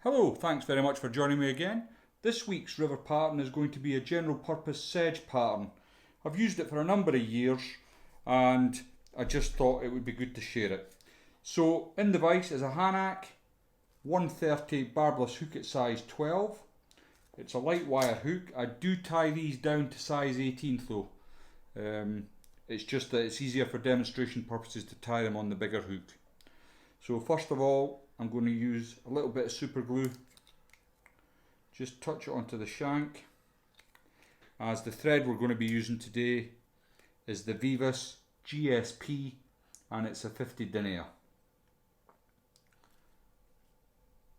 Hello, thanks very much for joining me again. This week's river pattern is going to be a general purpose sedge pattern. I've used it for a number of years and I just thought it would be good to share it. So in the vise is a Hanak 130 barbless hook at size 12. It's a light wire hook. I do tie these down to size 18 though. It's just that it's easier for demonstration purposes to tie them on the bigger hook. So first of all, I'm going to use a little bit of super glue. Just touch it onto the shank. As the thread we're going to be using today is the Vivas GSP and it's a 50 denier.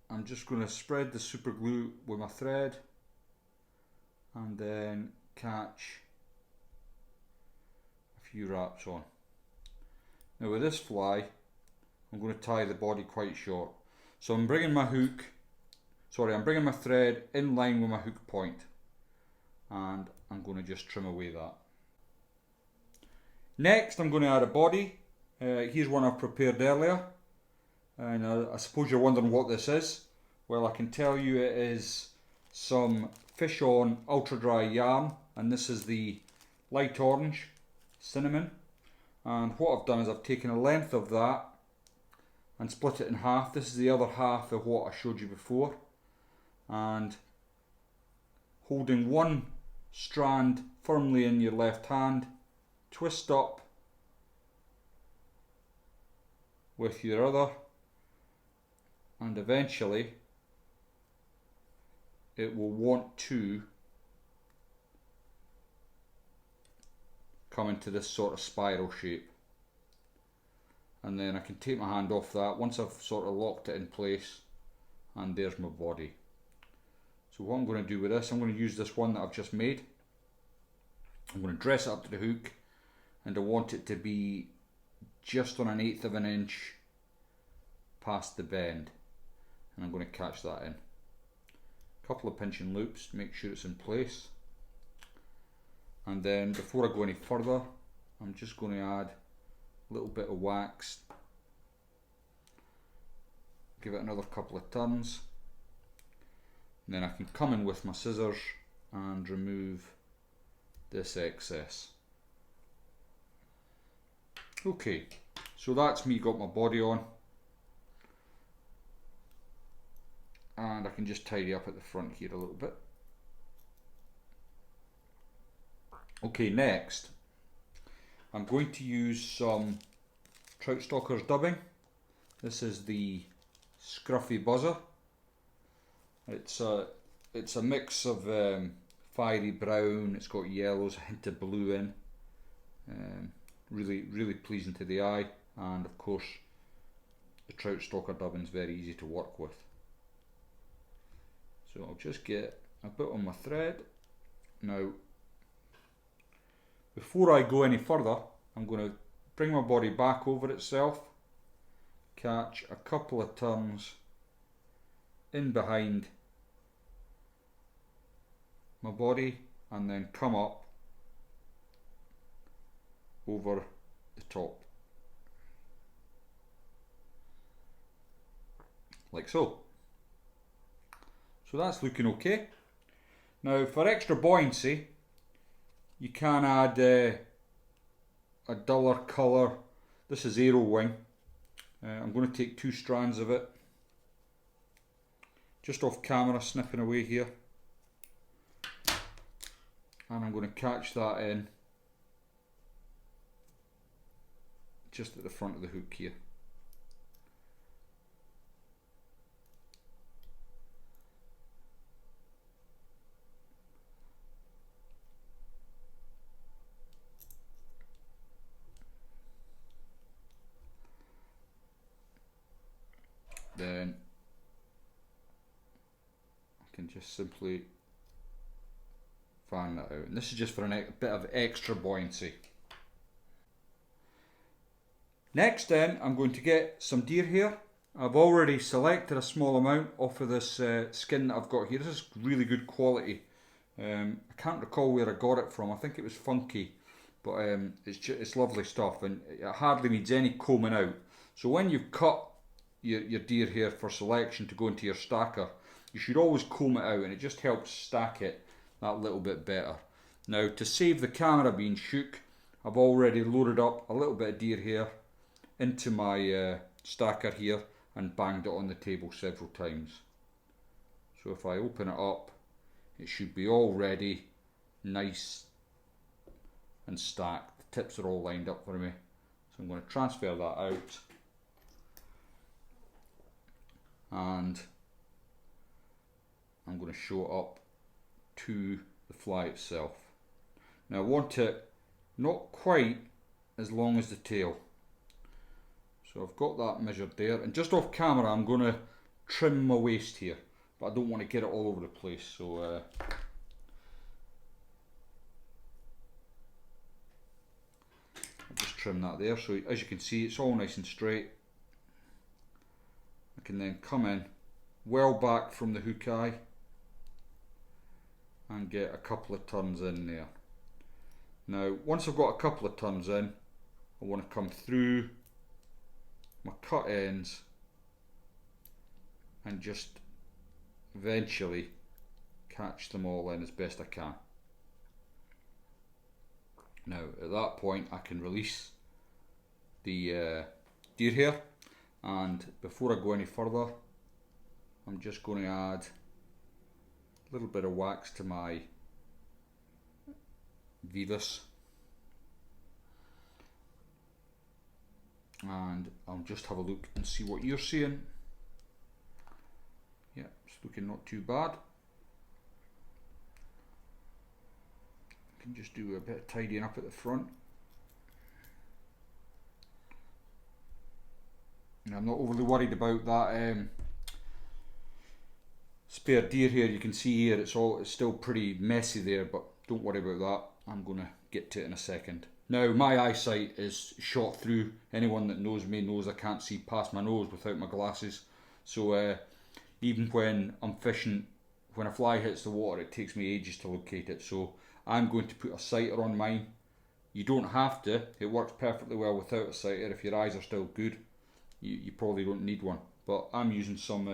I'm just going to spread the super glue with my thread and then catch a few wraps on. Now with this fly, I'm going to tie the body quite short. So I'm bringing my thread in line with my hook point and I'm going to just trim away that. Next I'm going to add a body. Here's one I've prepared earlier and I suppose you're wondering what this is. Well, I can tell you it is some fish on ultra dry yarn, and this is the light orange cinnamon, and what I've done is I've taken a length of that and split it in half. This is the other half of what I showed you before, and holding one strand firmly in your left hand, twist up with your other, and eventually it will want to come into this sort of spiral shape. And then I can take my hand off that once I've sort of locked it in place, and there's my body. So what I'm going to do with this, I'm going to use this one that I've just made. I'm going to dress it up to the hook, and I want it to be just on 1/8 of an inch past the bend, and I'm going to catch that in. A couple of pinching loops to make sure it's in place, and then before I go any further, I'm just going to add a little bit of wax, give it another couple of turns, and then I can come in with my scissors and remove this excess. Okay, so that's me got my body on, and I can just tidy up at the front here a little bit. Okay, next I'm going to use some Trout Stalker's dubbing. This is the Scruffy Buzzer. It's a mix of fiery brown, it's got yellows, a hint of blue in. Really pleasing to the eye, and of course the Trout Stalker dubbing is very easy to work with. So I'll just get a bit on my thread. Now before I go any further, I'm going to bring my body back over itself, catch a couple of turns in behind my body, and then come up over the top, like so. So that's looking okay. Now for extra buoyancy, you can add a duller colour. This is Arrow Wing. I'm going to take 2 strands of it, just off camera, snipping away here, and I'm going to catch that in just at the front of the hook here. Then I can just simply fan that out, and this is just for a bit of extra buoyancy. Next then I'm going to get some deer hair. I've already selected a small amount off of this skin that I've got here. This is really good quality. I can't recall where I got it from. I think it was Funky, but it's lovely stuff, and it hardly needs any combing out. So when you've cut your deer hair for selection to go into your stacker, you should always comb it out, and it just helps stack it that little bit better. Now, to save the camera being shook, I've already loaded up a little bit of deer hair into my stacker here and banged it on the table several times. So if I open it up, it should be all ready, nice and stacked. The tips are all lined up for me. So I'm going to transfer that out, and I'm going to show it up to the fly itself. Now I want it not quite as long as the tail. So I've got that measured there, and just off camera I'm going to trim my waist here, but I don't want to get it all over the place, so I'll just trim that there. So as you can see, it's all nice and straight. I can then come in well back from the hook eye and get a couple of turns in there. Now once I've got a couple of turns in, I want to come through my cut ends and just eventually catch them all in as best I can. Now at that point I can release the deer hair, and before I go any further, I'm just going to add a little bit of wax to my Vivus, and I'll just have a look and see what you're seeing. Yeah, it's looking not too bad. I can just do a bit of tidying up at the front. And I'm not overly worried about that spare deer hair. You can see here it's still pretty messy there, but don't worry about that. I'm going to get to it in a second. Now my eyesight is shot through. Anyone that knows me knows I can't see past my nose without my glasses. So even when I'm fishing, when a fly hits the water, it takes me ages to locate it. So I'm going to put a sighter on mine. You don't have to. It works perfectly well without a sighter. If your eyes are still good, you probably don't need one. But I'm using some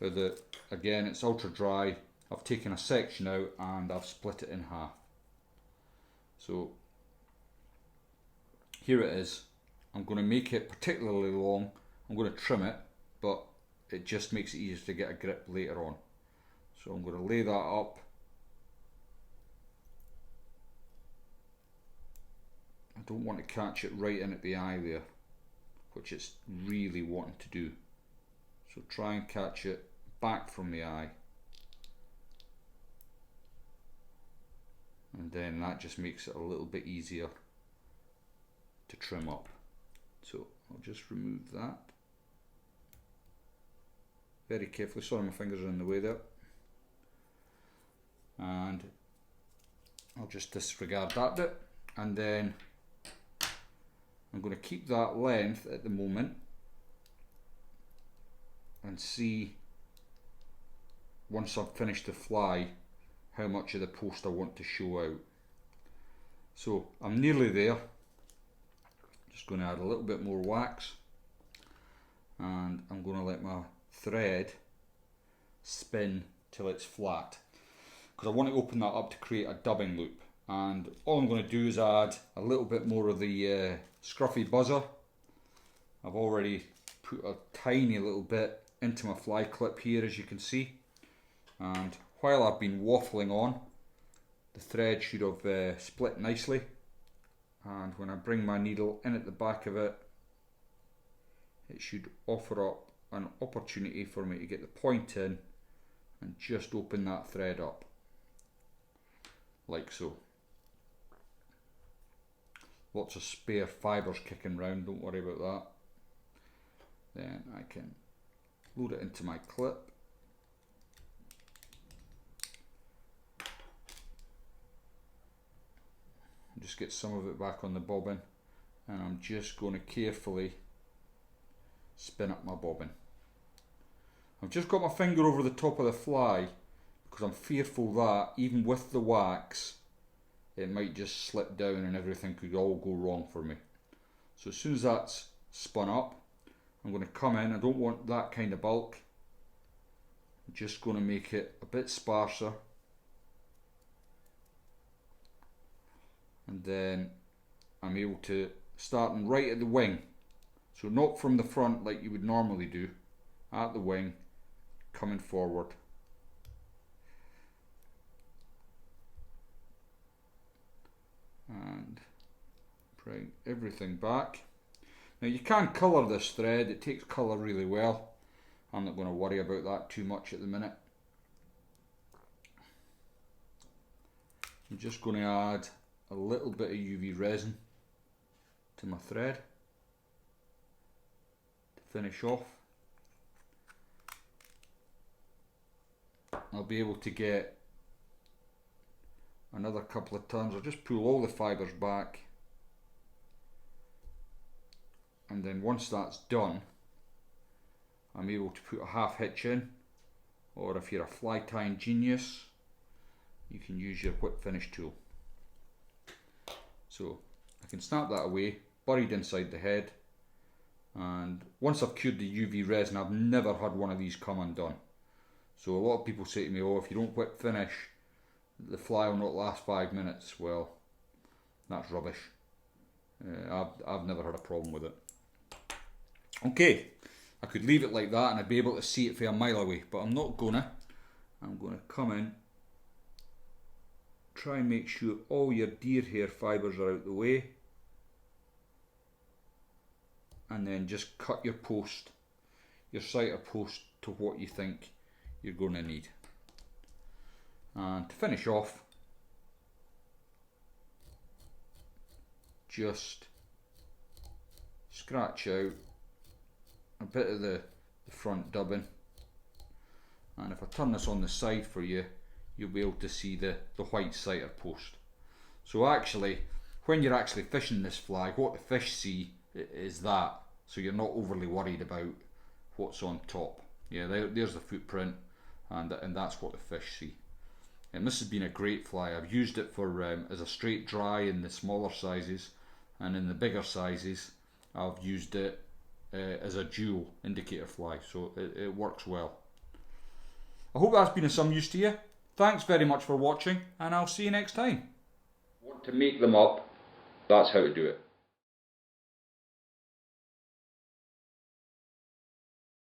again, it's ultra dry. I've taken a section out and I've split it in half. So here it is. I'm going to make it particularly long. I'm going to trim it, but it just makes it easier to get a grip later on. So I'm going to lay that up. I don't want to catch it right in at the eye there, which it's really wanting to do. So try and catch it back from the eye. And then that just makes it a little bit easier to trim up. So I'll just remove that very carefully. Sorry, my fingers are in the way there. And I'll just disregard that bit, and then I'm going to keep that length at the moment and see, once I've finished the fly, how much of the post I want to show out. So I'm nearly there. Just going to add a little bit more wax, and I'm going to let my thread spin till it's flat, because I want to open that up to create a dubbing loop. And all I'm going to do is add a little bit more of the scruffy buzzer. I've already put a tiny little bit into my fly clip here, as you can see. And while I've been waffling on, the thread should have split nicely. And when I bring my needle in at the back of it, it should offer up an opportunity for me to get the point in and just open that thread up, like so. Lots of spare fibres kicking round, don't worry about that. Then I can load it into my clip. Just get some of it back on the bobbin, and I'm just going to carefully spin up my bobbin. I've just got my finger over the top of the fly because I'm fearful that even with the wax it might just slip down and everything could all go wrong for me. So as soon as that's spun up, I'm going to come in, I don't want that kind of bulk. I'm just going to make it a bit sparser. And then I'm able to start right at the wing. So not from the front like you would normally do, at the wing, coming forward. And bring everything back. Now you can colour this thread, it takes colour really well. I'm not going to worry about that too much at the minute. I'm just going to add a little bit of UV resin to my thread to finish off. I'll be able to get another couple of turns. I'll just pull all the fibres back, and then once that's done, I'm able to put a half hitch in, or if you're a fly tying genius, you can use your whip finish tool. So I can snap that away, buried inside the head, and once I've cured the UV resin, I've never had one of these come undone. So a lot of people say to me, oh, if you don't whip finish, the fly will not last 5 minutes. Well, that's rubbish. I've never had a problem with it. Okay, I could leave it like that and I'd be able to see it from a mile away, but I'm not gonna. I'm gonna come in, try and make sure all your deer hair fibres are out the way, and then just cut your post, your sighter post, to what you think you're going to need. And to finish off, just scratch out a bit of the front dubbing, and if I turn this on the side for you, you'll be able to see the white sighter post. So actually, when you're actually fishing this fly, what the fish see is that, so you're not overly worried about what's on top. Yeah, there's the footprint, and that's what the fish see. And this has been a great fly. I've used it for as a straight dry in the smaller sizes, and in the bigger sizes I've used it as a dual indicator fly, so it works well. I hope that's been of some use to you. Thanks very much for watching, and I'll see you next time. Want to make them up? That's how to do it.